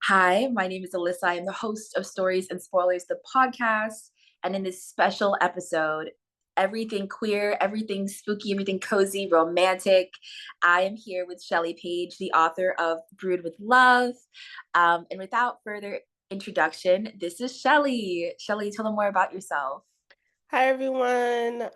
Hi, my name is Alyssa. I am the host of Stories and Spoilers, the podcast. And in this special episode, everything queer, everything spooky, everything cozy, romantic. I am here with Shelly Page, the author of Brewed with Love. And without further introduction, this is Shelly. Shelly, tell them more about yourself. Hi everyone.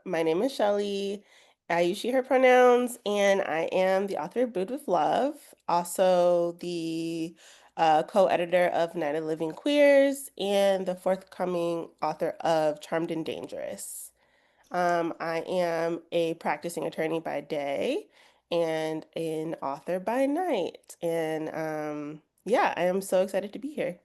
My name is Shelly. I use she, her pronouns, and I am the author of Brewed with Love, also the co-editor of Night of Living Queers, and the forthcoming author of Charmed and Dangerous. I am a practicing attorney by day and an author by night. And yeah, I am so excited to be here.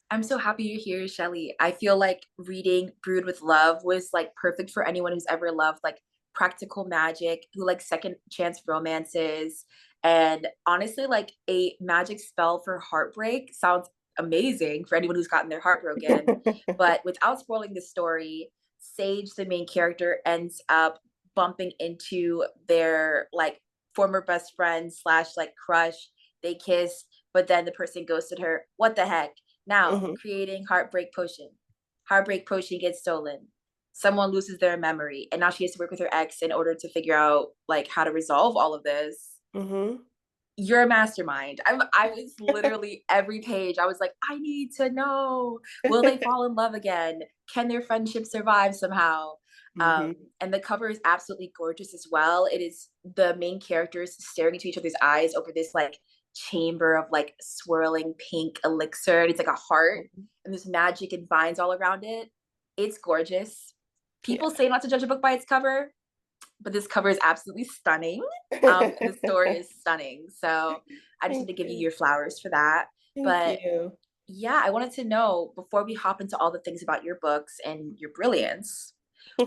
I'm so happy you're here, Shelly. I feel like reading Brewed with Love was like perfect for anyone who's ever loved like practical magic, who like second chance romances. And honestly, like a magic spell for heartbreak sounds amazing for anyone who's gotten their heart broken. But without spoiling the story, Sage, the main character, ends up bumping into their like former best friend slash like crush. They kiss, but then the person ghosted her. What the heck? Now, Mhm. creating heartbreak potion. Heartbreak potion gets stolen. Someone loses their memory, and now she has to work with her ex in order to figure out like how to resolve all of this. Mhm. You're a mastermind. I was literally every page. I was like, I need to know. Will they fall in love again? Can their friendship survive somehow? Um, Mhm. and the cover is absolutely gorgeous as well. It is the main characters staring into each other's eyes over this like chamber of like swirling pink elixir. And it's like a heart, and there's magic and vines all around it. It's gorgeous. Yeah. People say not to judge a book by its cover, but this cover is absolutely stunning. And the story is stunning. So I just need Thank to give you you. your flowers for that. Thank But you. yeah, I wanted to know before we hop into all the things about your books and your brilliance,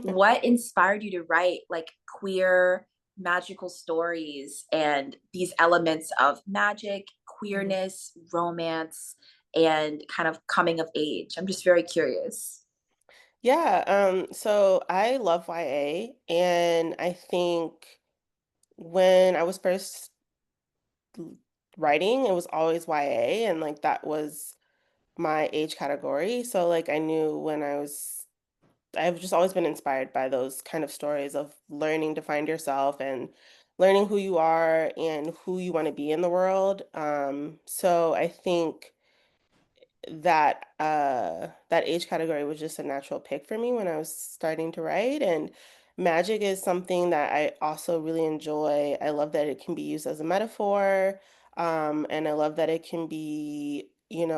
what inspired you to write like queer magical stories and these elements of magic, Mhm. queerness, romance, and kind of coming of age? I'm just very curious. Yeah, so I love YA, and I think when I was first l- writing, it was always YA, and like that was my age category. So like I knew when I've just always been inspired by those kind of stories of learning to find yourself and learning who you are and who you want to be in the world. So I think that age category was just a natural pick for me when I was starting to write. And magic is something that I also really enjoy. I love that it can be used as a metaphor, and I love that it can be,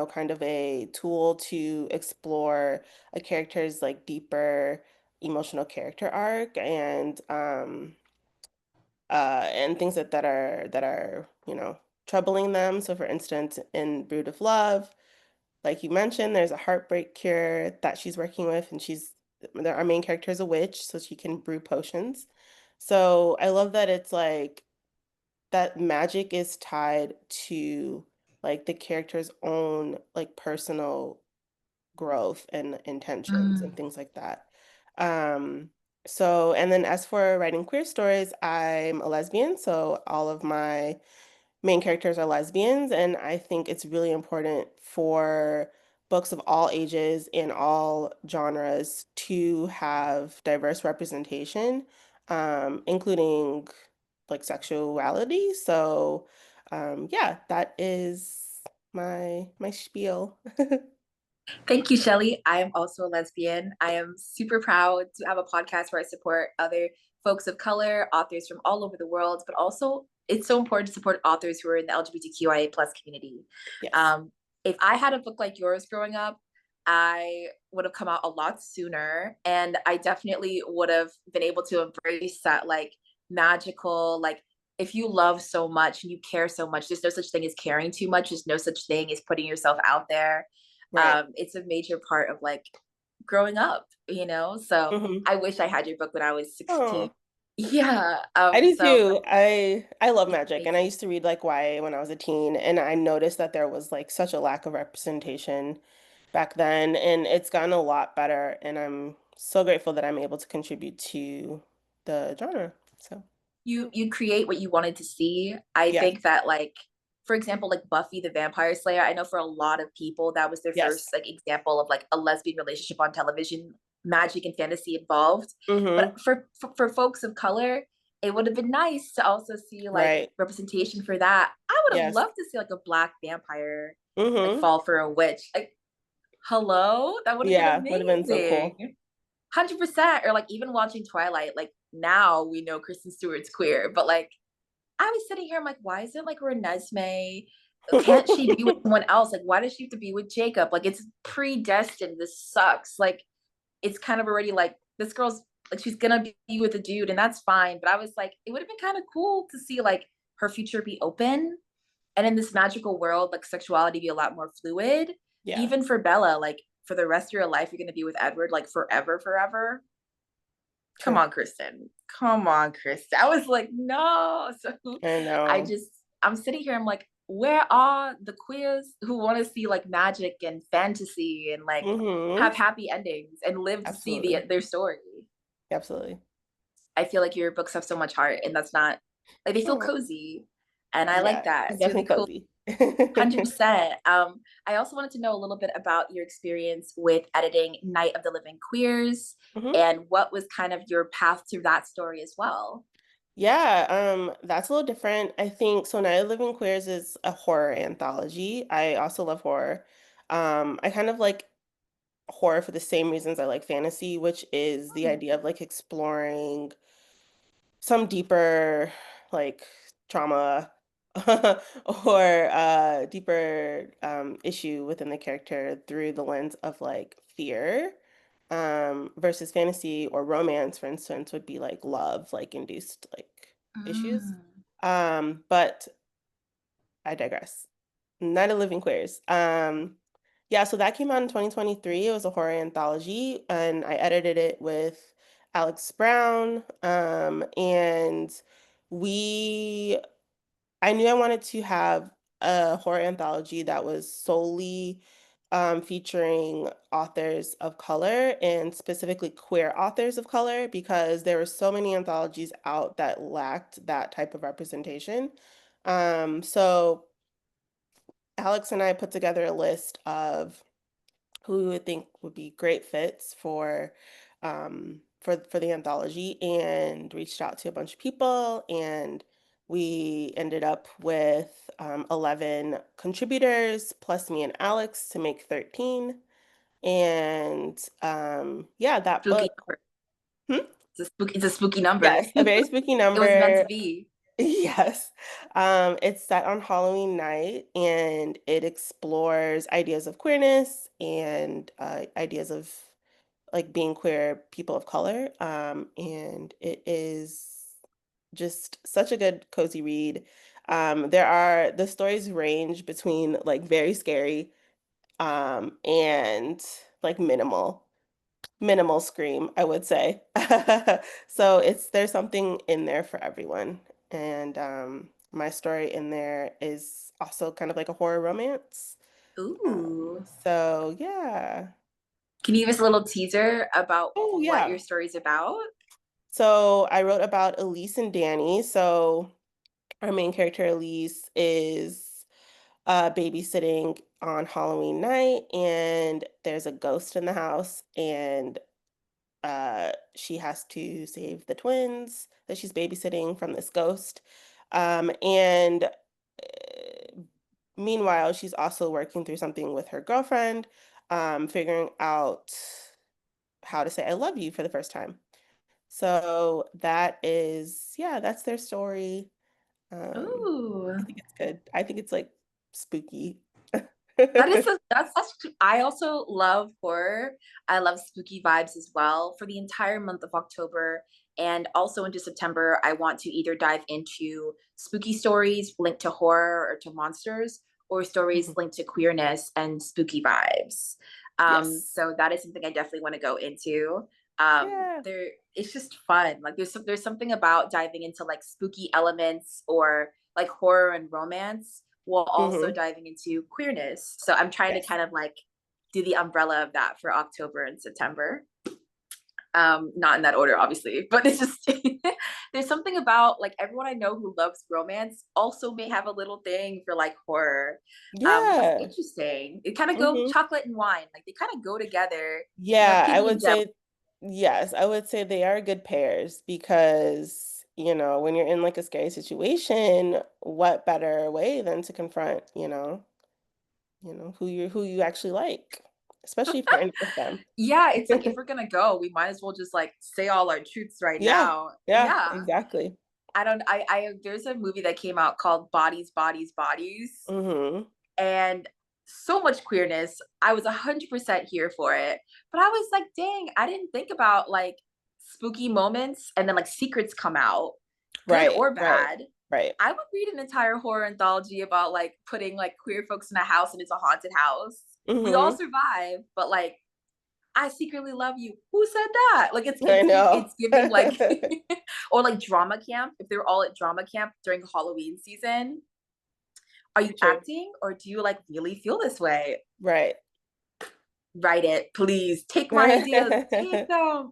kind of a tool to explore a character's like deeper emotional character arc and things that are troubling them. So for instance, in Brood of Love, like you mentioned, there's a heartbreak cure that she's working with, and our main character is a witch, so she can brew potions. So I love that it's like that magic is tied to like the character's own like personal growth and intentions and Mm. things like that. Um, so and then as for writing queer stories, I'm a lesbian, so all of my main characters are lesbians, and I think it's really important for books of all ages in all genres to have diverse representation, including like sexuality. So, yeah, that is my spiel. Thank you, Shelly. I am also a lesbian. I am super proud to have a podcast where I support other folks of color, authors from all over the world, but also it's so important to support authors who are in the LGBTQIA plus community. Yes. Um, if I had a book like yours growing up, I would have come out a lot sooner, and I definitely would have been able to embrace that like magical, like if you love so much and you care so much, there's no such thing as caring too much. There's no such thing as putting yourself out there. Right. It's a major part of like growing up, you know? So Hmm. I wish I had your book when I was 16. Oh, Yeah. I do So too. I love it's magic, and I amazing. used to read like YA when I was a teen, and I noticed that there was like such a lack of representation back then, and it's gotten a lot better, and I'm so grateful that I'm able to contribute to the genre. So, You create what you wanted to see. I yes. think that like for example, like Buffy the Vampire Slayer, I know for a lot of people that was their Yes. first like example of like a lesbian relationship on television, magic and fantasy involved. But Mhm. for folks of color, it would have been nice to also see like Right. representation for that. I would have Yes. loved to see like a black vampire like Mhm. fall for a witch. Like, hello, that would have been Yeah, would have been so amazing. cool. 100%. Or like even watching Twilight, like now we know Kristen Stewart's queer, but like I was sitting here, I'm like, why is it like Renesmee? Can't she be with someone else? Like, why does she have to be with Jacob? Like, it's predestined. This sucks. Like, it's kind of already like this girl's like she's gonna be with a dude, and that's fine. But I was like, it would have been kind of cool to see like her future be open, and in this magical world, like sexuality be a lot more fluid. Yeah, Even for Bella, like for the rest of your life, you're gonna be with Edward like forever, forever. Come true. on, Kristen. Come on, Kristen. I was like, no. So I I know. just, I'm sitting here, I'm like, where are the queers who want to see like magic and fantasy and like Mhm. have happy endings and live to see Absolutely. their story? Absolutely. I feel like your books have so much heart, and that's not like they feel Oh, cozy, and I like yeah, that. it's It's really definitely cool. cozy. 100%. I also wanted to know a little bit about your experience with editing Night of the Living Queers Mhm. and what was kind of your path to that story as well. Yeah, that's a little different. I think so Night of the Living Queers is a horror anthology. I also love horror. I kind of like horror for the same reasons I like fantasy, which is the idea of like exploring some deeper like trauma or deeper issue within the character through the lens of like fear versus fantasy or romance, for instance, would be like love like induced like issues. Mm. But I digress. Night of Living Queers. Yeah, so that came out in 2023. It was a horror anthology, and I edited it with Alex Brown. And we, I knew I wanted to have a horror anthology that was solely featuring authors of color and specifically queer authors of color because there were so many anthologies out that lacked that type of representation. So Alex and I put together a list of who we would think would be great fits for the anthology and reached out to a bunch of people and we ended up with 11 contributors plus me and Alex to make 13 and yeah that Spooky book. number. Hmm? It's a spooky number. Yes, a very spooky It was meant to number. be. Yes. It's set on Halloween night and it explores ideas of queerness and ideas of like being queer people of color. And it is just such a good cozy read. The stories range between like very scary and like minimal scream, I would say. So there's something in there for everyone. And my story in there is also kind of like a horror romance. Ooh. So yeah. Can you give us a little teaser about Oh what your yeah. story's about? So I wrote about Elise and Danny. So our main character Elise is babysitting on Halloween night and there's a ghost in the house and she has to save the twins that she's babysitting from this ghost. And meanwhile, she's also working through something with her girlfriend, figuring out how to say I love you for the first time. So yeah, that's their story. Um, Ooh. I think it's good. I think it's like spooky. That is that's I also love horror. I love spooky vibes as well. For the entire month of October and also into September, I want to either dive into spooky stories linked to horror or to monsters, or stories Mhm. linked to queerness and spooky vibes. Yes. So that is something I definitely want to go into. Yeah. There, it's just fun. Like there's something about diving into like spooky elements or like horror and romance while also Hmm. diving into queerness. So I'm trying to Yes. kind of like do the umbrella of that for October and September. Not in that order, obviously, but it's just there's something about like everyone I know who loves romance also may have a little thing for like horror, which is Yeah. interesting. It kind of go Hmm. chocolate and wine, like they kind of go together, Yeah, I Penny and would Jelly. say yes, I would say they are good pairs because, when you're in like a scary situation, what better way than to confront, who you actually like, especially if you're in it with them. Yeah, it's like if we're gonna go, we might as well just like say all our truths right Yeah. now. Yeah, Yeah. exactly. I don't I there's a movie that came out called Bodies, Bodies, Bodies, Mhm. and so much queerness. I was 100% here for it. But I was like, dang, I didn't think about like spooky moments and then like secrets come out, good Right, or right, bad. right. I would read an entire horror anthology about like putting like queer folks in a house and it's a haunted house. We all Mhm. survive, but like I secretly love you. Who said that? Like I know. it's giving like or like drama camp. If they're all at drama camp during Halloween season, are you True. acting or do you like really feel this way? Right. Write it, please. Take my ideas, take them.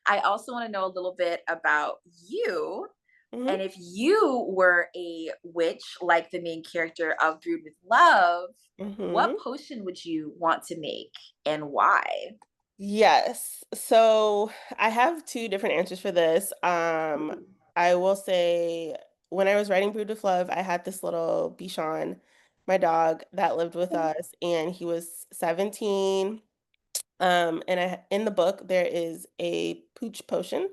I also want to know a little bit about you. Mhm, And if you were a witch like the main character of Brewed with Love, what mhm. potion would you want to make and why? Yes. So I have two different answers for this. Ooh. I will say when I was writing Brood of Love, I had this little Bichon, my dog, that lived with us, and he was 17. And in the book there is a pooch potion.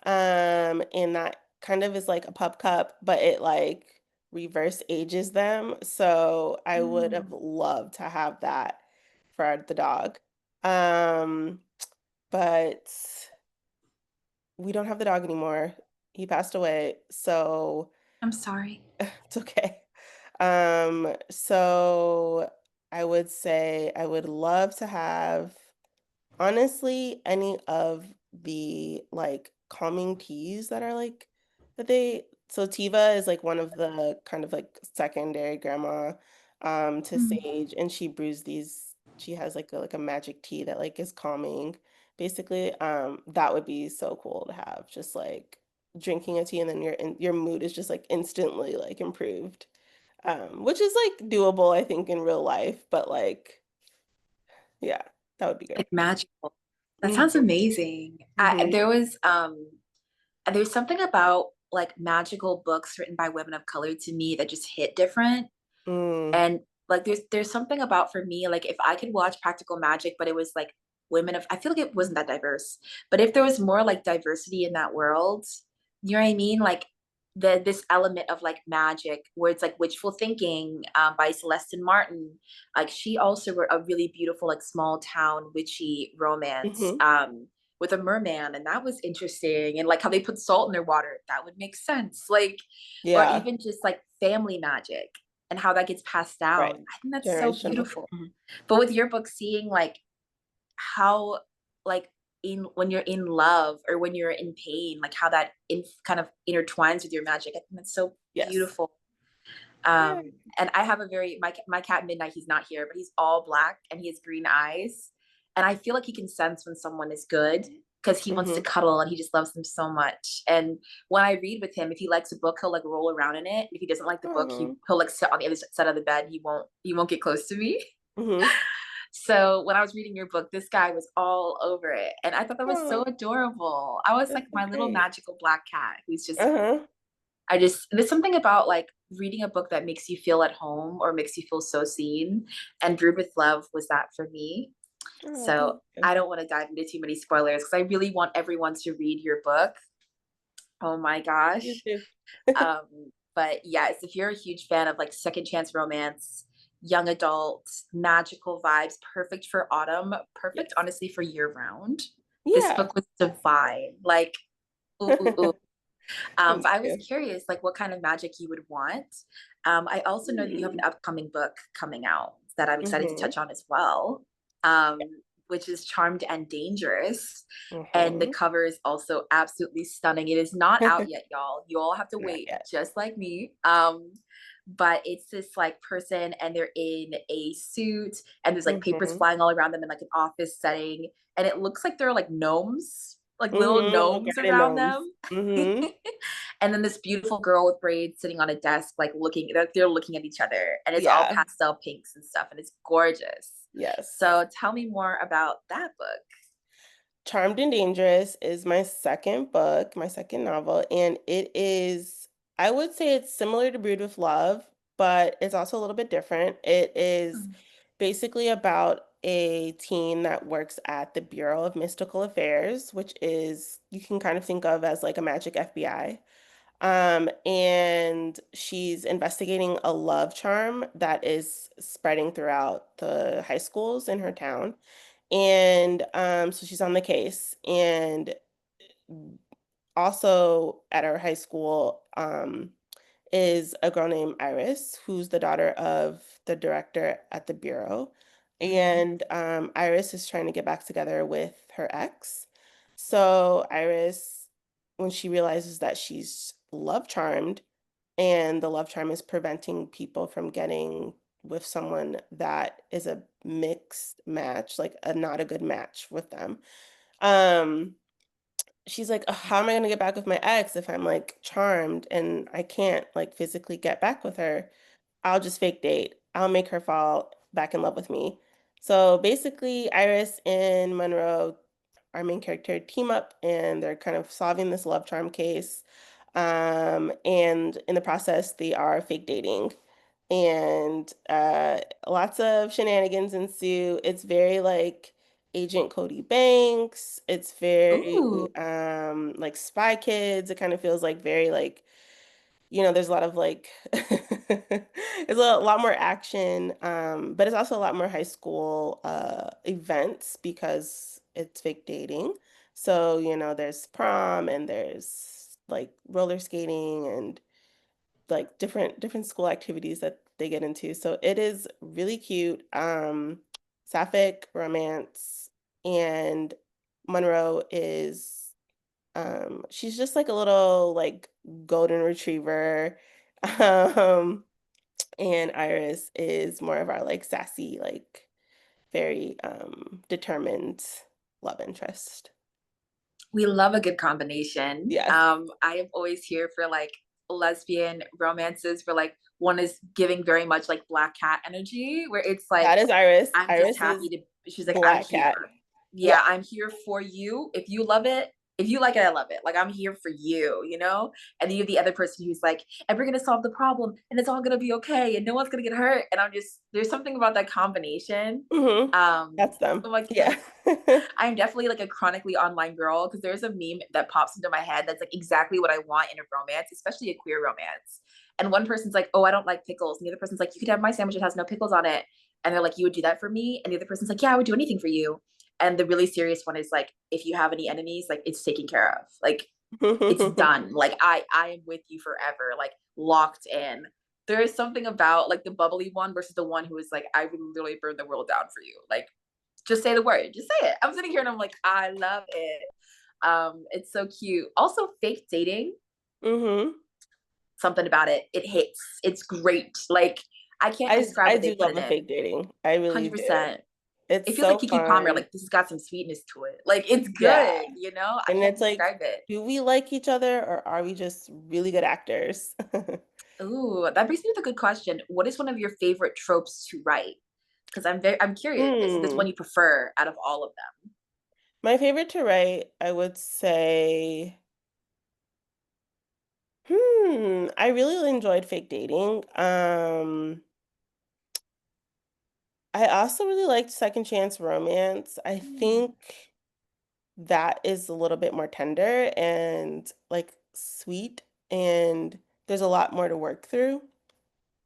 And that kind of is like a pup cup, but it like reverse ages them. So I would have Mm, loved to have that for the dog. Um, but we don't have the dog anymore. He passed away, so I'm sorry. it's okay. So I would say I would love to have honestly, any of the, like, calming teas that are, like that they so Tiva is, like, one of the kind of, like, secondary grandma, to Mm, Sage, and she has, like a magic tea that, like, is calming, basically, that would be so cool to have, just, like, drinking a tea and then your mood is just, like, instantly, like, improved, which is, like, doable, I think, in real life, but, like, yeah, that would be great. like magical. That sounds Mhm. amazing. Mhm. There's something about like magical books written by women of color to me that just hit different. Mm. And like there's something about for me, like if I could watch Practical Magic, but it was like women of I feel like it wasn't that diverse. But if there was more like diversity in that world, you know what I mean? Like this element of like magic where it's like wishful thinking by Celestine Martin. Like she also wrote a really beautiful like small town witchy romance Mhm. with a merman, and that was interesting. And like how they put salt in their water, that would make sense. Like, or Yeah, even just like family magic and how that gets passed right. down. I think that's so Generational. beautiful. Mhm. But with your book, seeing like how like in when you're in love or when you're in pain, like how that kind of intertwines with your magic. I think that's so Yes. beautiful. Yeah. And I have a very my cat Midnight. He's not here, but he's all black and he has green eyes, and I feel like he can sense when someone is good because he wants to Mhm. cuddle and he just loves them so much. And when I read with him, if he likes a book, he'll like roll around in it. If he doesn't like the book, Aw. he'll like sit on the other side of the bed. He won't get close to me. Mhm. So when I was reading your book, this guy was all over it, and I thought that was so Aw, adorable. I was that's like so my little great. magical black cat who's just Uh-huh. there's something about like reading a book that makes you feel at home or makes you feel so seen. And Brewed with Love was that for me. Oh, So thank you. I don't want to dive into too many spoilers because I really want everyone to read your book. Oh my You gosh. too. But yes, if you're a huge fan of like second chance romance, young adult, magical vibes, perfect for autumn, perfect Yes. honestly for year round. This Yeah. book was divine. Like, ooh, ooh, ooh. Thank But I was you. curious, like, what kind of magic you would want. I also know that you have an Mm. upcoming book coming out that I'm excited to Mhm. touch on as well, um, which is Charmed and Dangerous. And the Mhm. cover is also absolutely stunning. It is not out yet, y'all. You all have to Not wait, yet. just like me. but it's this like person and they're in a suit and there's like papers Mhm. flying all around them in like an office setting. And it looks like they're like gnomes, like little Mhm. Little gnomes garden around gnomes. them. Mhm. And then this beautiful girl with braids sitting on a desk, like looking, they're looking at each other, and it's all Yeah. pastel pinks and stuff, and it's gorgeous. Yes. So tell me more about that book. Charmed and Dangerous is my second book, my second novel, and it is, I would say it's similar to Brewed with Love, but it's also a little bit different. It is Mm, basically about a teen that works at the Bureau of Mystical Affairs, which is, you can kind of think of as like a magic FBI. And she's investigating a love charm that is spreading throughout the high schools in her town. And so she's on the case. And also at our high school is a girl named Iris, who's the daughter of the director at the bureau. mhm. And Iris is trying to get back together with her ex. So Iris, when she realizes that she's love charmed and the love charm is preventing people from getting with someone that is a mixed match, like a not a good match with them. Um, she's like, "Ugh, how am I gonna get back with my ex if I'm like charmed and I can't like physically get back with her? I'll just fake date. I'll make her fall back in love with me." So basically, Iris and Monroe, our main character, team up and they're kind of solving this love charm case. And in the process, they are fake dating. And lots of shenanigans ensue. It's very like Agent Cody Banks. It's Ooh, very like Spy Kids. It kind of feels like very like, there's a lot of like there's a lot more action, but it's also a lot more high school events because it's fake dating. So, there's prom and there's like roller skating and like different school activities that they get into. So it is really cute. Sapphic romance, and Monroe is she's just like a little like golden retriever. Um and Iris is more of our like sassy, like very determined love interest. we love a good combination. Yes, I am always here for like lesbian romances where like one is giving very much like black cat energy, where it's like, that is Iris. I'm just Iris is happy to, she's like, I'm Black Cat. here. Yeah, Yep. I'm here for you. If you love it, if you like it, I love it. Like I'm here for you, you know? And then you have the other person who's like, and we're gonna solve the problem and it's all gonna be okay and no one's gonna get hurt. And I'm just, there's something about that combination. Hmm. That's them. I'm like, Yeah. I'm definitely like a chronically online girl because there's a meme that pops into my head that's like exactly what I want in a romance, especially a queer romance. And one person's like, "Oh, I don't like pickles," and the other person's like, "You could have my sandwich that has no pickles on it." And they're like, "You would do that for me?" And the other person's like, "Yeah, I would do anything for you." And the really serious one is like, "If you have any enemies, like it's taken care of. Like it's done. Like I am with you forever. Like locked in." There is something about like the bubbly one versus the one who is like, "I would literally burn the world down for you." Like just say the word, just say it. I'm sitting here and I'm like, I love it. It's so cute. Also, fake dating, Hmm. something about it, it hits. It's great. Like I can't describe I what they do put love it a in. fake dating. I really do. 100%. It It's feels like so Kiki Palmer. fun. Like this has got some sweetness to it. Like it's Yeah. good. You know, I And can't it's like, describe it. do we like each other or are we just really good actors? Ooh, that brings me to a good question. What is one of your favorite tropes to write? Because I'm curious if there's one Hmm. you prefer out of all of them. My favorite to write, I would say, I really enjoyed fake dating. I also really liked second chance romance. I Mm. think that is a little bit more tender and like sweet, and there's a lot more to work through.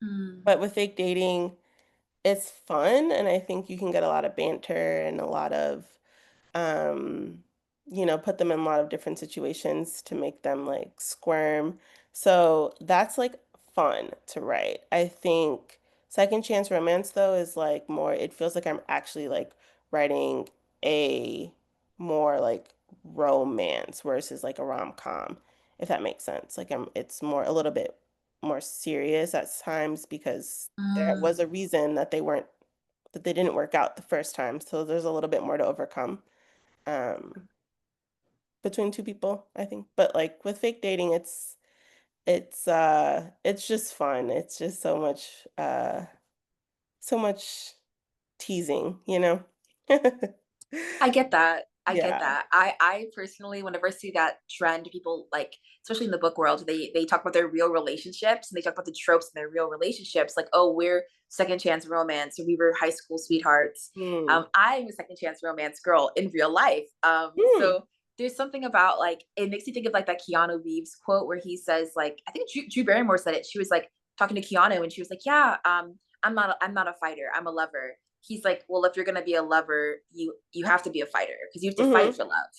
Mm. But with fake dating, it's fun, and I think you can get a lot of banter and a lot of um, put them in a lot of different situations to make them like squirm. So that's like fun to write. I think second chance romance though is like more, it feels like I'm actually like writing a more like romance versus like a rom-com, if that makes sense. Like it's more a little bit. more serious at times because there was a Mm. reason that they didn't work out the first time. So there's a little bit more to overcome um between two people, I think. But like with fake dating, it's just fun. It's just so much teasing, you know? I get that. I get Yeah. that. I personally, whenever I see that trend, people like, especially in the book world, they talk about their real relationships and they talk about the tropes in their real relationships. Like, oh, we're second chance romance, or we were high school sweethearts. Mm. I'm a second chance romance girl in real life. Mm. So there's something about like it makes me think of like that Keanu Reeves quote where he says like I think Drew Barrymore said it. She was like talking to Keanu and she was like, yeah, I'm not a fighter. I'm a lover. He's like, well, if you're gonna be a lover, you have to be a fighter because you have to fight Mhm. for love.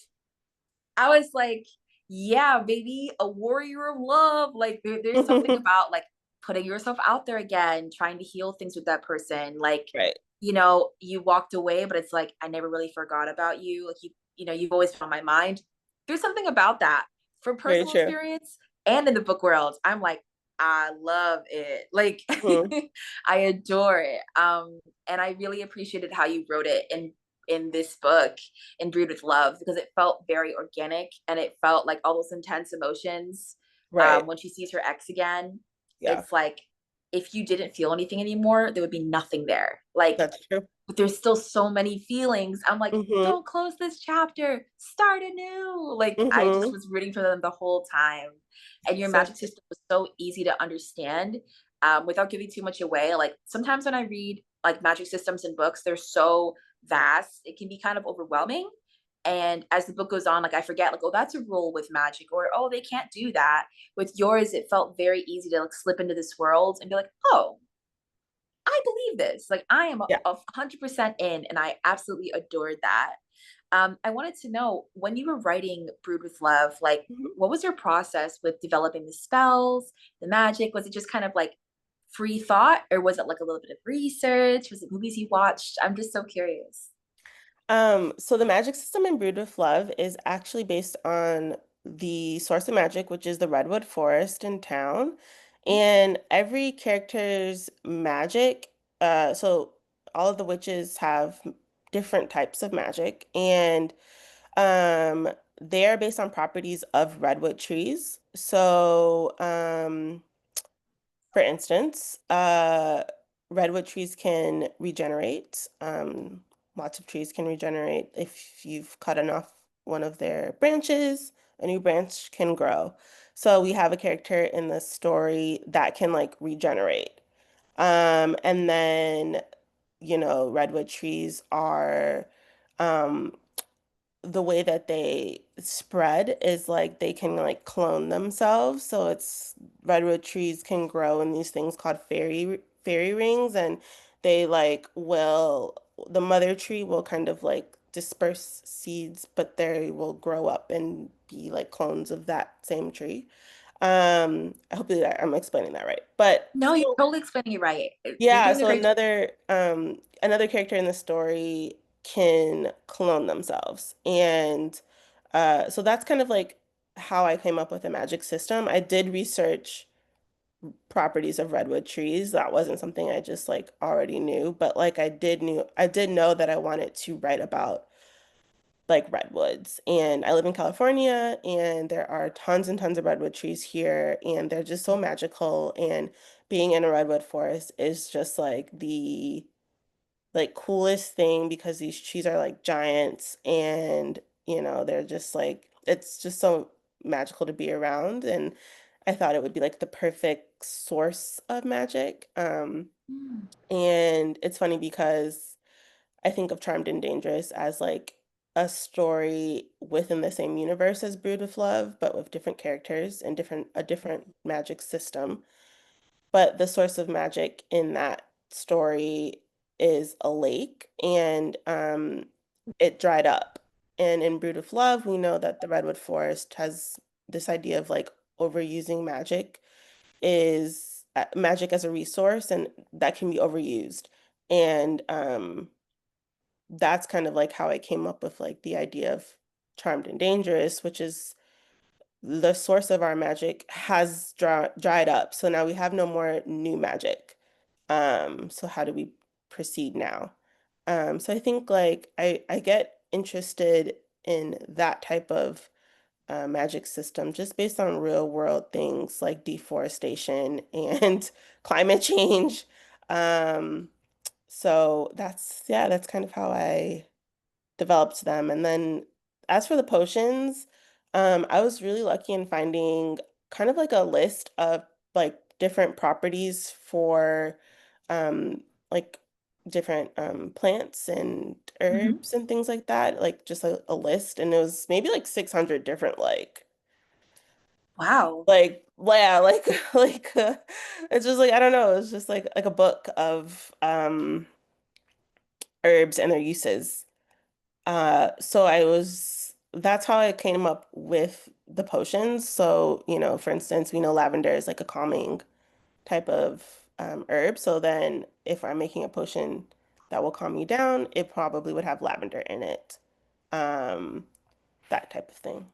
I was like, yeah, baby, a warrior of love. Like there's something about like putting yourself out there again, trying to heal things with that person. Like, Right. you walked away, but it's like I never really forgot about you. Like you've always been on my mind. There's something about that from Very personal true. experience and in the book world. I'm like, I love it. Like Mhm. I adore it. And I really appreciated how you wrote it in this book in Brewed with Love because it felt very organic and it felt like all those intense emotions. Right. When she sees her ex again, Yeah. it's like if you didn't feel anything anymore, there would be nothing there. Like, That's true. but there's still so many feelings. I'm like, Mhm. don't close this chapter, start anew. Like, I just Mhm. was rooting for them the whole time. And your So magic true. system was so easy to understand without giving too much away. Like, sometimes when I read like magic systems in books, they're so vast, it can be kind of overwhelming. And as the book goes on, like I forget, like, oh, that's a rule with magic, or oh, they can't do that. With yours, it felt very easy to like slip into this world and be like, oh, I believe this. Like I am Yeah. 100% in, and I absolutely adored that. I wanted to know when you were writing Brewed with Love, like Mhm. what was your process with developing the spells, the magic? Was it just kind of like free thought, or was it like a little bit of research? Was it movies you watched? I'm just so curious. So the magic system in Brewed with Love is actually based on the source of magic, which is the redwood forest in town. And every character's magic, so all of the witches have different types of magic, and um, they are based on properties of redwood trees. So, for instance, redwood trees can regenerate. Lots of trees can regenerate. If you've cut off one of their branches, a new branch can grow. So we have a character in the story that can like regenerate. And then, redwood trees are um, the way that they spread is like they can like clone themselves. So it's redwood trees can grow in these things called fairy rings, and they like will the mother tree will kind of like disperse seeds, but they will grow up and be like clones of that same tree. Hopefully that I'm explaining that right. But No, you're totally explaining it right. You're yeah, doing a so great job. another character in the story can clone themselves. And so that's kind of like how I came up with the magic system. I did research properties of redwood trees. That wasn't something I just like already knew, but like I did know that I wanted to write about like redwoods. And I live in California and there are tons and tons of redwood trees here and they're just so magical, and being in a redwood forest is just like the like coolest thing because these trees are like giants, and they're just like it's just so magical to be around, and I thought it would be like the perfect source of magic. Mm. And it's funny because I think of Charmed and Dangerous as like a story within the same universe as Brewed with Love, but with different characters and a different magic system. But the source of magic in that story is a lake, and it dried up. And in Brood of Love, we know that the Redwood Forest has this idea of like overusing magic as a resource, and that can be overused. And that's kind of like how I came up with like the idea of Charmed and Dangerous, which is the source of our magic has dried up. So now we have no more new magic. So how do we proceed now? So I think like I get interested in that type of magic system just based on real world things like deforestation and climate change. Um, so that's yeah, that's kind of how I developed them. And then as for the potions, I was really lucky in finding kind of like a list of like different properties for um like different plants and Mhm. herbs and things like that, like just a list. And it was maybe like 600 different Wow. yeah, it's just like I don't know, it's just like a book of herbs and their uses. So that's how I came up with the potions. So, for instance, we know lavender is like a calming type of herb. So then if I'm making a potion that will calm you down, it probably would have lavender in it. Um, that type of thing.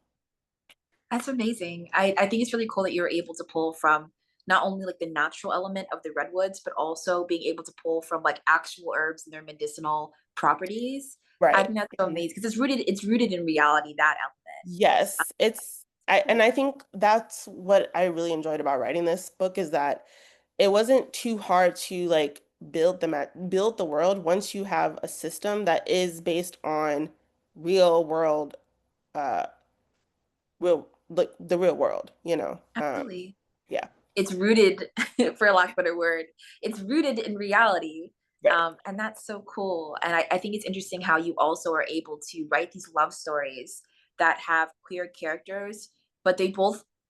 That's amazing. I think it's really cool that you're able to pull from not only like the natural element of the redwoods, but also being able to pull from like actual herbs and their medicinal properties. I Right. think that's so amazing because it's rooted in reality, that element. Yes, and Cool. I think that's what I really enjoyed about writing this book is that it wasn't too hard to like build the world once you have a system that is based on real world uh real like the real world, Absolutely. Yeah, It's rooted, for lack of a better word, it's rooted in reality. right. And that's so cool. And I think it's interesting how you also are able to write these love stories that have queer characters, but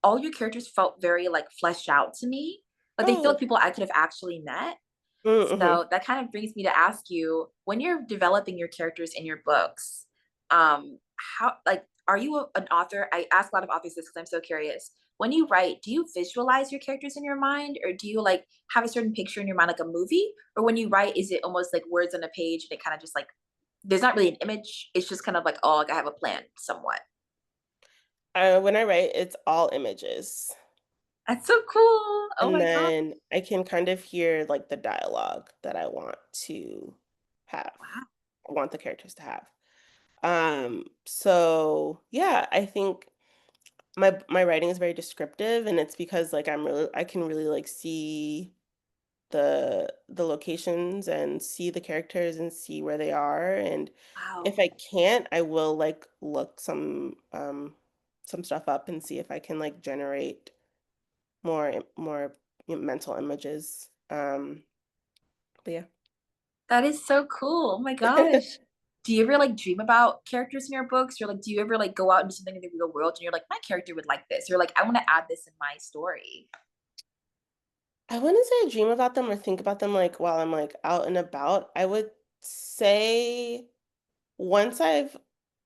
all your characters felt very like fleshed out to me. Like they feel like Oh, people I could have actually met. mm-hmm. So that kind of brings me to ask you, when you're developing your characters in your books, how like are you an author? I ask a lot of authors this because I'm so curious. When you write, do you visualize your characters in your mind, or do you like have a certain picture in your mind, like a movie? Or when you write, is it almost like words on a page and it kind of just like there's not really an image, it's just kind of like, oh, like I have a plan somewhat. When I write, it's all images. That's so cool. Oh And my god. then I can kind of hear like the dialogue that I want to have. Wow. I want the characters to have. So yeah, I think my writing is very descriptive and it's because like I can really like see the locations and see the characters and see where they are. And if Wow. I can't, I will like look some stuff up and see if I can like generate more mental images. But That is so cool. Oh my yeah. gosh. Do you ever like dream about characters in your books? Or like, do you ever like go out and do something in the real world and you're like, my character would like this? You're like, I want to add this in my story. I wouldn't say I dream about them or think about them like while I'm like out and about. I would say once I've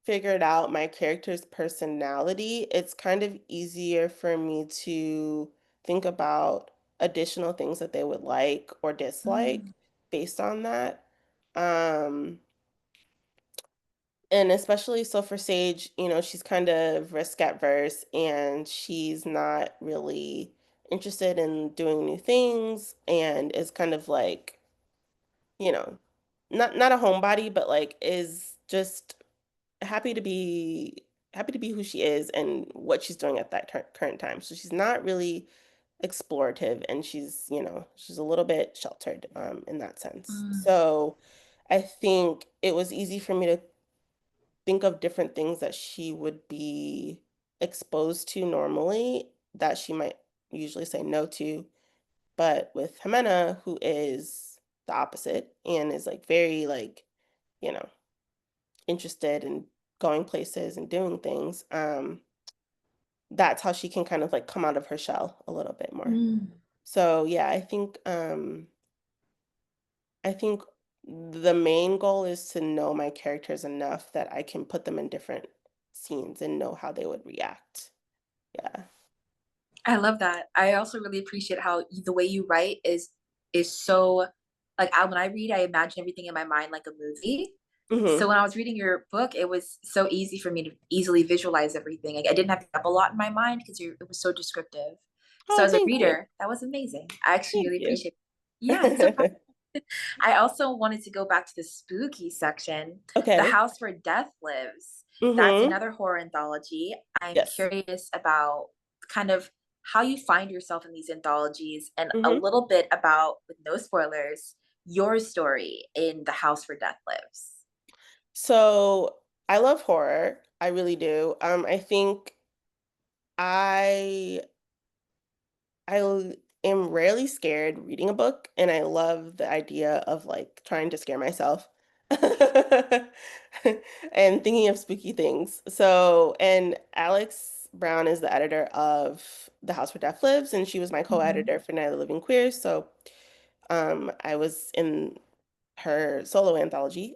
figured out my character's personality, it's kind of easier for me to think about additional things that they would like or dislike Mm, based on that. Um, and especially so for Sage, she's kind of risk adverse and she's not really interested in doing new things and is kind of like, you know, not a homebody, but like is just happy to be happy to be who she is and what she's doing at that current time. So she's not really explorative and she's a little bit sheltered in that sense. mm. So I think it was easy for me to think of different things that she would be exposed to normally that she might usually say no to. But with Jimena, who is the opposite and is like very like, you know, interested in going places and doing things, that's how she can kind of like come out of her shell a little bit more. Mm. So yeah, I think the main goal is to know my characters enough that I can put them in different scenes and know how they would react. Yeah. I love that. I also really appreciate how the way you write is so like when I read, I imagine everything in my mind like a movie. Mhm. So when I was reading your book, it was so easy for me to easily visualize everything. Like, I didn't have to have a lot in my mind because it was so descriptive. So Oh, as a thank you. reader, that was amazing. I actually Thank really you. appreciate it. Yeah, I'm so proud. I also wanted to go back to the spooky section, The Okay. House Where Death Lives. That's Mhm. another horror anthology. I'm Yes. curious about kind of how you find yourself in these anthologies and a Mhm. little bit about, with no spoilers, your story in The House Where Death Lives. So, I love horror. I really do. I think I am rarely scared reading a book, and I love the idea of like trying to scare myself and thinking of spooky things. So, and Alex Brown is the editor of The House Where Death Lives, and she was my Mhm. co-editor for Night of the Living Queers. So, I was in her solo anthology,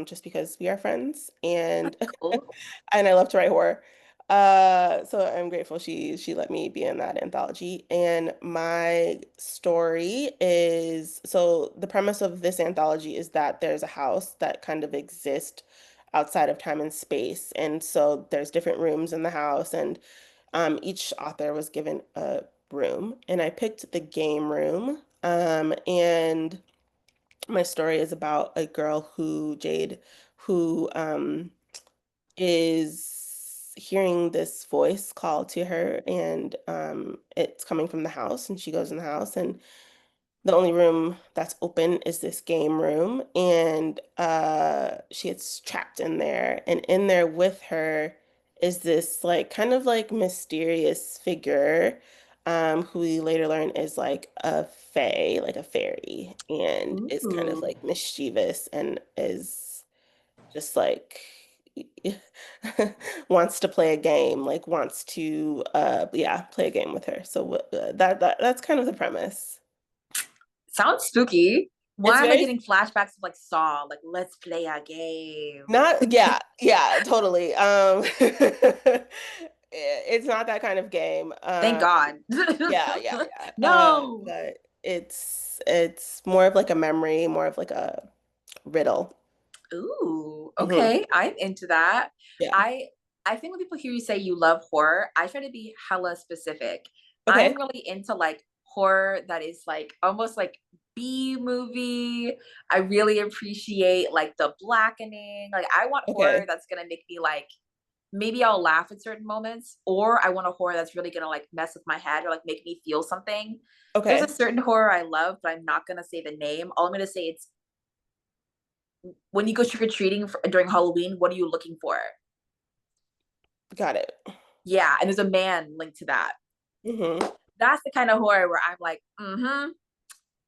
just because we are friends and That's cool. and I love to write horror. So I'm grateful she let me be in that anthology. And my story is so the premise of this anthology is that there's a house that kind of exists outside of time and space. And so there's different rooms in the house, and each author was given a room, and I picked the game room. And my story is about a girl Jade, who is hearing this voice call to her, and it's coming from the house, and she goes in the house, and the only room that's open is this game room, and she gets trapped in there, and in there with her is this like kind of like mysterious figure, who we later learn is like a fae, like a fairy, and is kind of Ooh. like mischievous and is just like wants to play a game, like wants to yeah, play a game with her. So that's kind of the premise. Sounds spooky. Why It's am I very getting flashbacks of like Saw? Like, let's play a game. not, yeah, yeah, totally. It's not that kind of game. Thank God. Yeah, yeah, yeah. No. But it's more of like a memory, more of like a riddle. Ooh, Hmm. okay. I'm into that. Yeah. I I think when people hear you say you love horror, I try to be hella specific. Okay. I'm really into like horror that is like almost like B movie. I really appreciate like the blackening. Like, I want horror Okay. that's gonna make me like, maybe I'll laugh at certain moments, or I want a horror that's really gonna like mess with my head or like make me feel something. There's a Okay. certain horror I love, but I'm not gonna say the name. All I'm gonna say, it's when you go trick or treating during Halloween, what are you looking for? Got it. Yeah, and there's a man linked to that. Hmm. That's the kind of horror where I'm like, mm-hmm,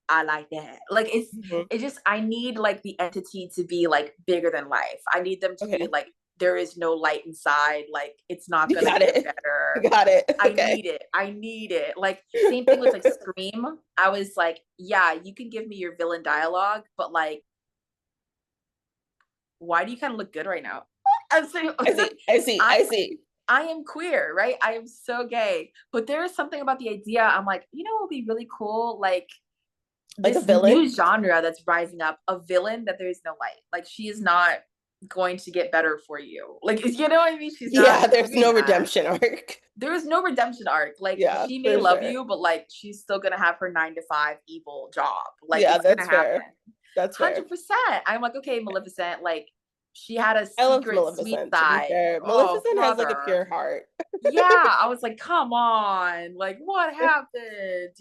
I like that. Like, Hmm. it just, I need like the entity to be like bigger than life. I need them to be Okay. like, there is no light inside. Like, it's not You gonna got get it. better. Got it. I Okay. need it. I need it. Like, same thing with like Scream. I was like, yeah, you can give me your villain dialogue, but like, why do you kind of look good right now? I'm saying, I see. I see. I I see. I am queer, right? I am so gay. But there is something about the idea. I'm like, what would be really cool? Like, Like a this villain. new genre that's rising up, a villain that there is no light. Like, she is not going to get better for you. Like, you know what I mean? She's not Yeah, there's doing no that. redemption arc. There is no redemption arc. Like, Yeah, she may for love sure. you, but like, she's still gonna have her 9 to 5 evil job. Like, Yeah, it's gonna that's happen. fair. That's fair. 100%. I'm like, okay, Maleficent, like, she had a I loved secret sweet Maleficent, to be side. fair. Oh, Maleficent has like a brother. pure heart. Yeah, I was like, come on, like, what happened?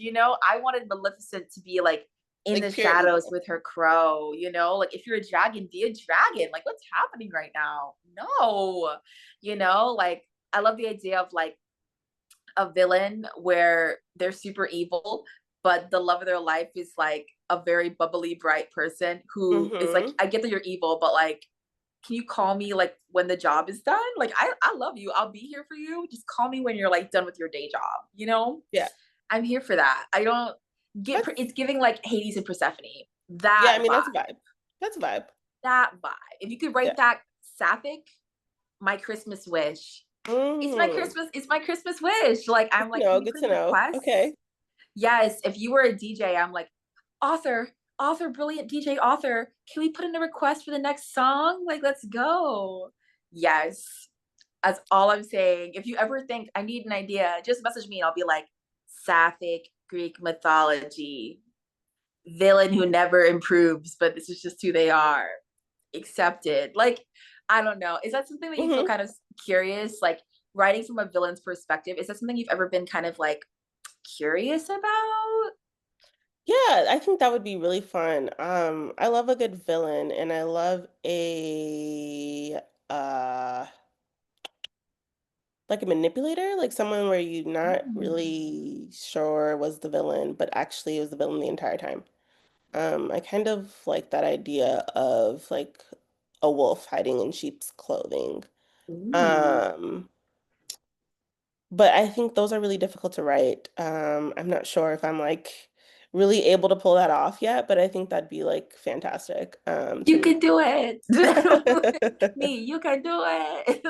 I wanted Maleficent to be like in Like the pure shadows evil. with her crow, like, if you're a dragon, be a dragon. Like, what's happening right now? No, like, I love the idea of like a villain where they're super evil, but the love of their life is like a very bubbly, bright person who is like, Hmm. I get that you're evil, but like, can you call me like when the job is done? Like, I love you. I'll be here for you. Just call me when you're like done with your day job. Yeah. I'm here for that. I don't get That's it's giving like Hades and Persephone. yeah, I That mean vibe. that's a vibe. That's a vibe. That vibe. If you could Yeah. write that sapphic, my Christmas wish. Mm. It's my Christmas wish. Like, Good I'm to like, can know. you Good please to know. request? Okay. Yes, if you were a DJ, I'm like, author, author, brilliant DJ author, can we put in a request for the next song? Like, let's go. Yes. That's all I'm saying. If you ever think I need an idea, just message me and I'll be like, Sapphic Greek mythology, villain who never improves, but this is just who they are. Accepted. Like, I don't know. Is that something that you feel Hmm. kind of curious? Like, writing from a villain's perspective, is that something you've ever been kind of like curious about? Yeah, I think that would be really fun. I love a good villain and I love a uh like a manipulator, like someone where you're not Mm. really sure was the villain, but actually was the villain the entire time. I kind of like that idea of like a wolf hiding in sheep's clothing. Ooh. Um, but I think those are really difficult to write. I'm not sure if I'm like really able to pull that off yet, but I think that'd be like fantastic to You read. can do it. Me, you can do it.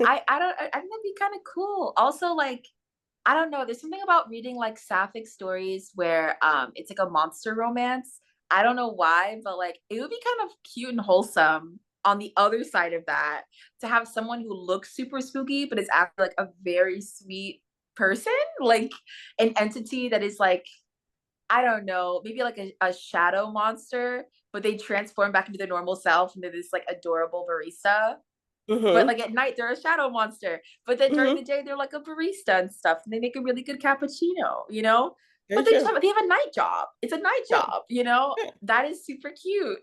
I think that'd be kind of cool. Also, like, I don't know, there's something about reading like sapphic stories where it's like a monster romance. I don't know why, but like it would be kind of cute and wholesome on the other side of that to have someone who looks super spooky but is actually like a very sweet person, like an entity that is like, I don't know, maybe like a shadow monster, but they transform back into their normal self and they're this like adorable barista. But Hmm. like at night, they're a shadow monster. But then during the Hmm. day, they're like a barista and stuff, and they make a really good cappuccino, you know. Very But true. they have a night job. It's a night Yeah. job, you know. Yeah. That is super cute.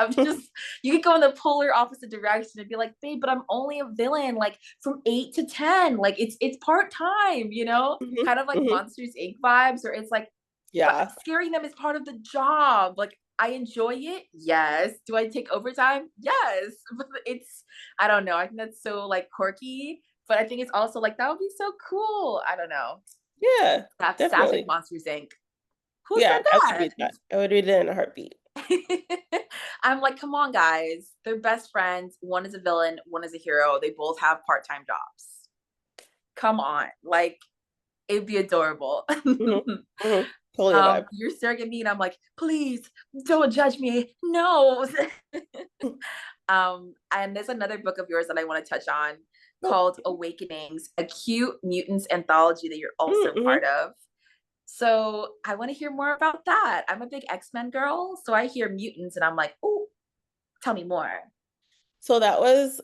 I'm just, you could go in the polar opposite direction and be like, babe, but I'm only a villain, like from 8 to 10, like it's part time, you know, Hmm. kind of like Hmm. Monsters Inc. vibes, or it's like, but Yeah. scaring them is part of the job. Like I enjoy it, yes. Do I take overtime? Yes, but it's, I don't know. I think that's so like quirky, but I think it's also like that would be so cool. I don't know. Yeah. Sapphic Definitely. Monsters Inc. Who Yeah, said I would that? read that. I would read it in a heartbeat. I'm like, come on, guys. They're best friends. One is a villain, one is a hero. They both have part time jobs. Come on. Like, it'd be adorable. Hmm. Hmm. Totally a vibe. You're staring at me, and I'm like, please don't judge me. No. And there's another book of yours that I want to touch on Oh. called Awakenings, a cute mutants anthology that you're also Mm-hmm. part of. So I want to hear more about that. I'm a big X-Men girl, so I hear mutants and I'm like, oh, tell me more. So that was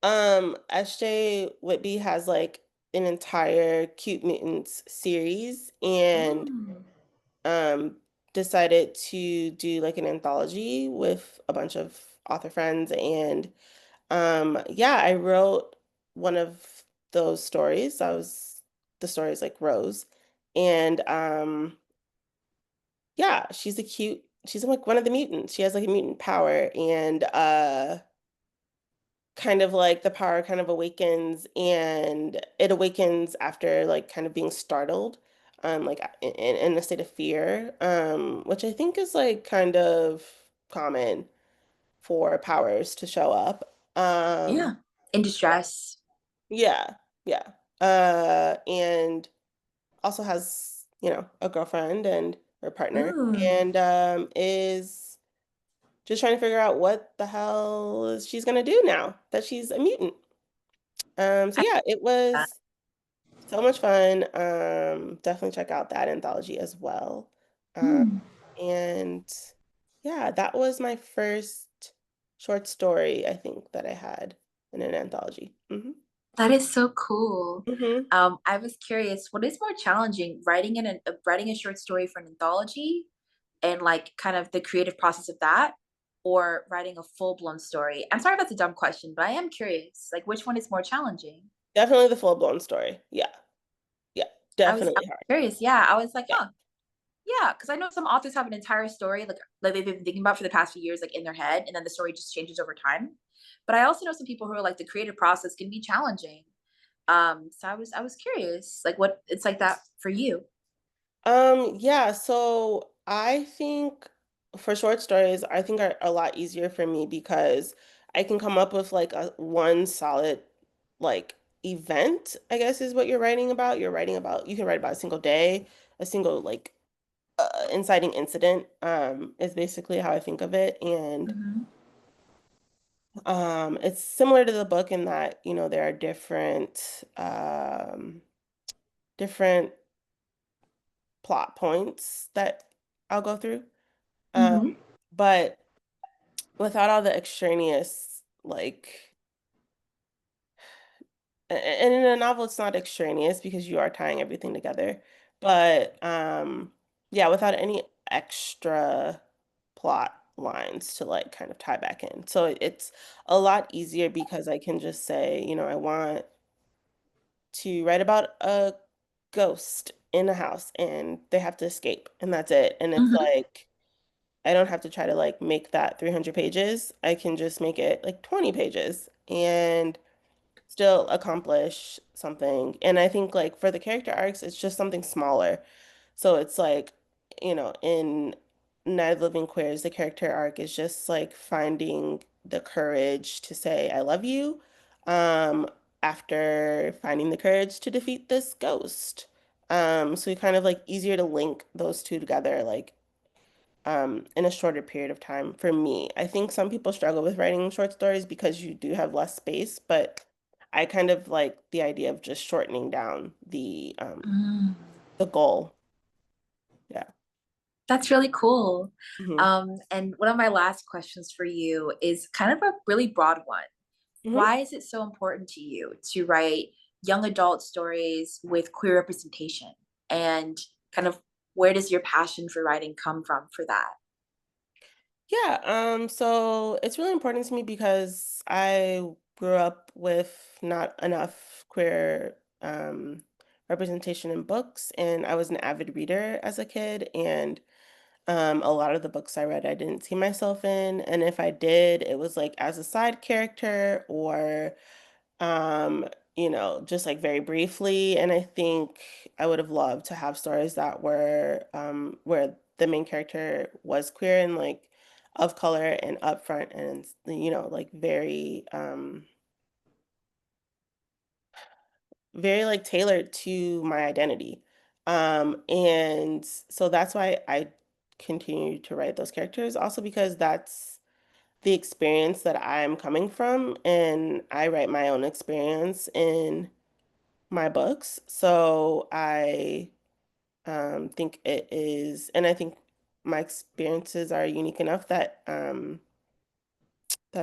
SJ Whitby has like an entire Cute Mutants series and Mm. um decided to do like an anthology with a bunch of author friends and yeah, I wrote one of those stories. I was the stories like Rose and yeah, she's like one of the mutants. She has like a mutant power and kind of like the power kind of awakens and it awakens after like kind of being startled like in a state of fear which I think is like kind of common for powers to show up Yeah. In distress. yeah, yeah, and also has a girlfriend and her partner Ooh. and is just trying to figure out what the hell is she's gonna do now that she's a mutant. So I yeah, it that. was so much fun. Definitely check out that anthology as well. Um, Mm. and yeah, that was my first short story, I think, that I had in an anthology. Hmm. That is so cool. Hmm. I was curious, what is more challenging, writing a short story for an anthology and like kind of the creative process of that, or writing a full blown story? I'm sorry if that's a dumb question, but I am curious. Like, which one is more challenging? Definitely the full-blown story. Yeah, yeah, I definitely was hard. curious. Yeah, I was like, Yeah. huh, yeah, because I know some authors have an entire story like they've been thinking about for the past few years, like in their head, and then the story just changes over time. But I also know some people who are like the creative process can be challenging. So I was curious, like what it's like that for you. Yeah, so I think for short stories, I think are a lot easier for me because I can come up with like a one solid like event, I guess is what you're writing about. You can write about a single day, a single like inciting incident, is basically how I think of it. And Mhm. it's similar to the book in that, there are different plot points that I'll go through. Um, Mhm. but without all the extraneous, like, and in a novel, it's not extraneous because you are tying everything together. But yeah, without any extra plot lines to like kind of tie back in. So it's a lot easier because I can just say, I want to write about a ghost in a house and they have to escape and that's it. And it's Mhm. like I don't have to try to like make that 300 pages. I can just make it like 20 pages and still accomplish something. And I think like for the character arcs, it's just something smaller. So it's like, in Night of Living Queers, the character arc is just like finding the courage to say, I love you, um, after finding the courage to defeat this ghost. So kind of like easier to link those two together, like in a shorter period of time for me. I think some people struggle with writing short stories because you do have less space, but I kind of like the idea of just shortening down Mm. the goal. Yeah. That's really cool. Hmm. And one of my last questions for you is kind of a really broad one. Hmm. Why is it so important to you to write young adult stories with queer representation? And kind of where does your passion for writing come from for that? Yeah, so it's really important to me because I grew up with not enough queer representation in books, and I was an avid reader as a kid, and a lot of the books I read, I didn't see myself in, and if I did, it was like as a side character or um, just like very briefly. And I think I would have loved to have stories that were where the main character was queer and like of color and upfront and like very like tailored to my identity. And so that's why I continue to write those characters also because that's the experience that I'm coming from and I write my own experience in my books. So I think it is, and I think my experiences are unique enough that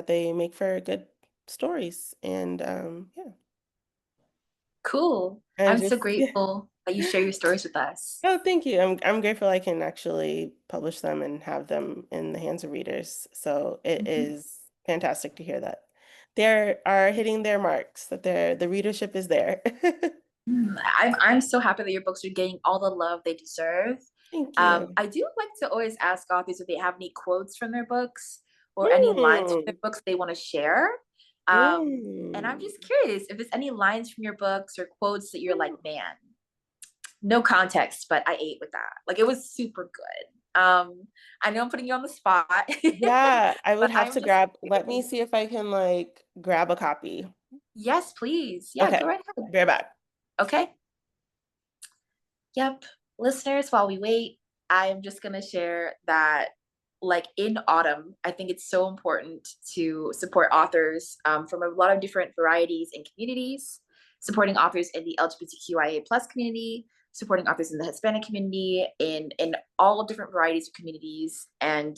they make for good stories. And yeah, Cool. I I'm so just yeah. grateful that you share your stories with us. Oh, thank you. I'm grateful I can actually publish them and have them in the hands of readers. So it Mhm. is fantastic to hear that they are hitting their marks, that the readership is there. I'm so happy that your books are getting all the love they deserve. Thank you. I do like to always ask authors if they have any quotes from their books or any lines from their Mm, books they want to share. And I'm mm, just curious if there's any lines from your books or quotes that you're like, man, no context, but I ate with that. Like it was super good. I know I'm putting you on the spot, Yeah, I would but have I'm to just grab, let me curious. see if I can like grab a copy. Yes, please. Yeah, go Okay, right ahead. be right back. Okay. Yep. Listeners, while we wait, I'm just going to share that, like in autumn, I think it's so important to support authors from a lot of different varieties and communities, supporting authors in the LGBTQIA plus community, supporting authors in the Hispanic community, in all different varieties of communities. And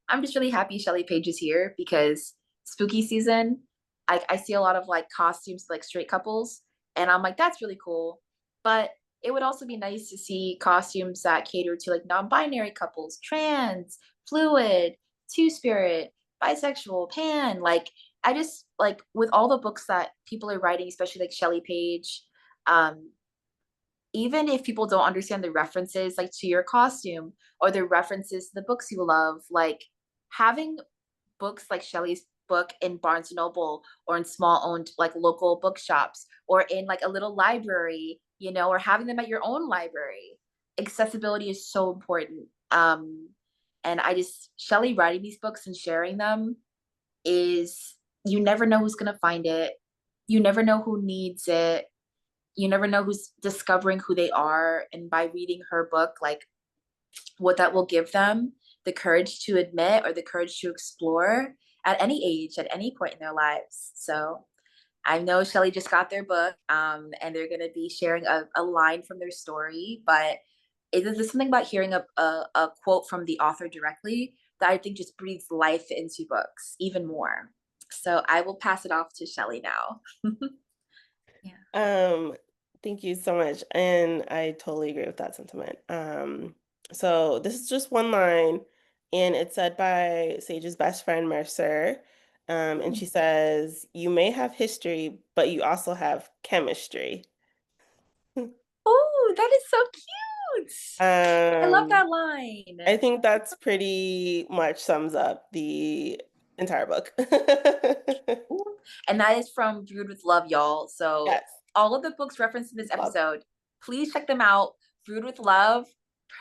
I'm just really happy Shelly Page is here because spooky season, I see a lot of like costumes like straight couples, and I'm like, that's really cool. But it would also be nice to see costumes that cater to like non-binary couples, trans, fluid, two-spirit, bisexual, pan. Like I just like with all the books that people are writing, especially like Shelly Page, um, even if people don't understand the references like to your costume or the references to the books you love, like having books like Shelley's book in Barnes and Noble or in small owned like local bookshops or in like a little library, or having them at your own library. Accessibility is so important. And I just Shelley writing these books and sharing them is you never know who's gonna find it. You never know who needs it. You never know who's discovering who they are. And by reading her book, like what that will give them the courage to admit or the courage to explore at any age, at any point in their lives. So I know Shelly just got their book, and they're going to be sharing a line from their story. But there's something about hearing a quote from the author directly that I think just breathes life into books even more. So I will pass it off to Shelly now. Yeah. Um, Thank you so much. And I totally agree with that sentiment. So this is just one line, and it's said by Sage's best friend, Mercer. And she says, "You may have history, but you also have chemistry." Oh, that is so cute. I love Um, that line. I think that's pretty much sums up the entire book. Ooh. And that is from Brewed with Love, y'all. So Yes, all of the books referenced in this love. episode, please check them out. Brewed with Love,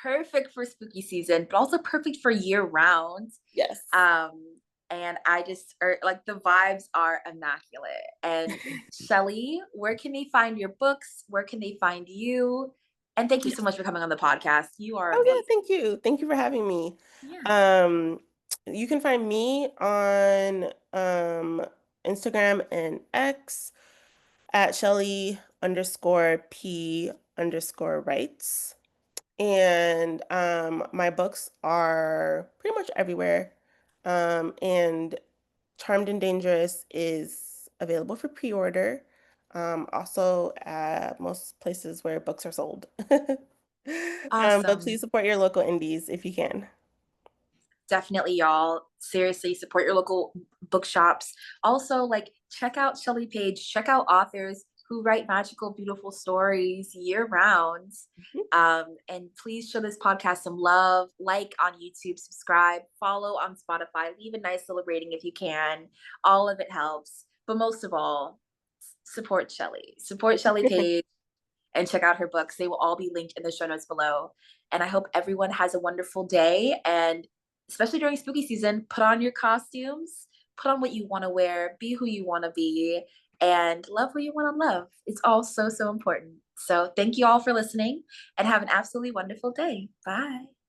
perfect for spooky season, but also perfect for year round. Yes. Um, and I just like the vibes are immaculate. And Shelly, where can they find your books? Where can they find you? And thank you so much for coming on the podcast. You are Oh yeah, amazing. thank you. Thank you for having me. Yeah. Um, you can find me on Instagram and X at Shelly_P_writes. And my books are pretty much everywhere. And Charmed and Dangerous is available for pre-order. Also at most places where books are sold. But please Awesome. support your local indies if you can. Definitely, y'all. Seriously, support your local bookshops. Also, like, check out Shelly Page, check out authors who write magical, beautiful stories year round. And please show this podcast some love, like on YouTube, subscribe, follow on Spotify, leave a nice little rating if you can. All of it helps. But most of all, support Shelly. Support Shelly Page and check out her books. They will all be linked in the show notes below. And I hope everyone has a wonderful day. And especially during spooky season, put on your costumes, put on what you want to wear, be who you want to be, and love who you want to love. It's all so, so important. So thank you all for listening and have an absolutely wonderful day. Bye.